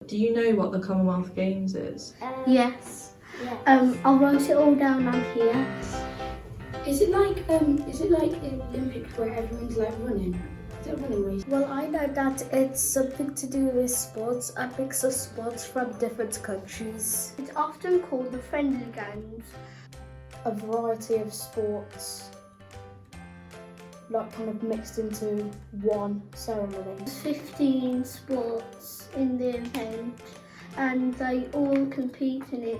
Do you know what the Commonwealth Games is? Yes. Yeah. I wrote it all down on here. Is it like in Olympics where everyone's like running? Is it a running race? Well, I know that it's something to do with sports, a mix of sports from different countries. It's often called the friendly games. A variety of sports, like kind of mixed into one ceremony. There's 15 sports in the event and they all compete in it.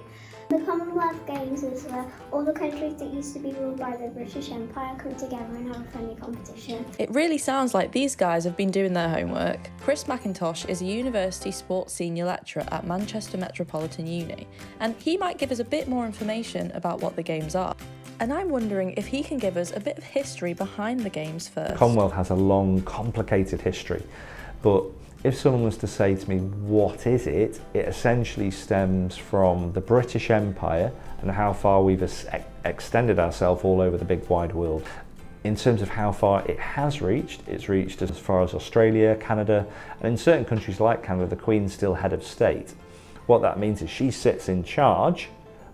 The Commonwealth Games is where all the countries that used to be ruled by the British Empire come together and have a friendly competition. It really sounds like these guys have been doing their homework. Chris McIntosh is a university sports senior lecturer at Manchester Metropolitan Uni, and he might give us a bit more information about what the games are. And I'm wondering if he can give us a bit of history behind the games first. Commonwealth has a long, complicated history, but if someone was to say to me, what is it? It essentially stems from the British Empire and how far we've extended ourselves all over the big wide world. In terms of how far it has reached, it's reached as far as Australia, Canada, and in certain countries like Canada, the Queen's still head of state. What that means is she sits in charge,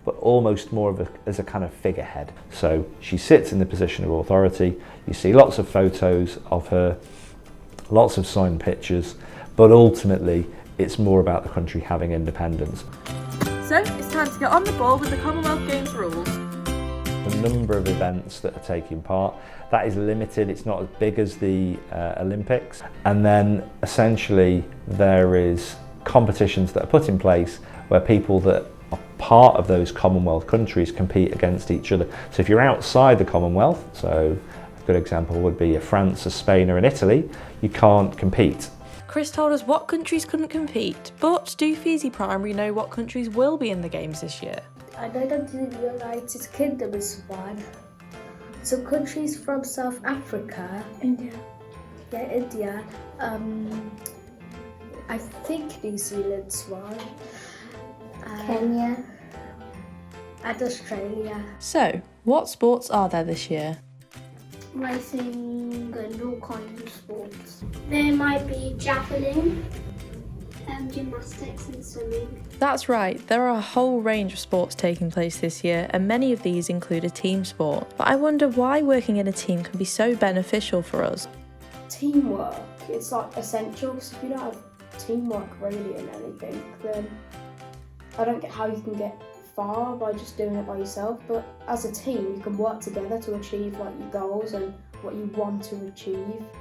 but almost more as a kind of figurehead. So she sits in the position of authority. You see lots of photos of her, lots of signed pictures, but ultimately it's more about the country having independence. So it's time to get on the ball with the Commonwealth Games rules. The number of events that are taking part, that is limited, it's not as big as the Olympics. And then essentially there is competitions that are put in place where people that are part of those Commonwealth countries compete against each other. So if you're outside the Commonwealth, so a good example would be a France, a Spain or an Italy, you can't compete. Chris told us what countries couldn't compete, but do Feasy Primary know what countries will be in the games this year? I know that the United Kingdom is one. Some countries from South Africa. India. Yeah, India. I think New Zealand's one. Kenya. And Australia. So, what sports are there this year? Racing and all kinds of sports. There might be javelin, gymnastics and swimming. That's right, there are a whole range of sports taking place this year, and many of these include a team sport. But I wonder why working in a team can be so beneficial for us. Teamwork, it's like essential, because if you don't have teamwork really in anything, then I don't get how you can get far by just doing it by yourself. But as a team you can work together to achieve like your goals and what you want to achieve.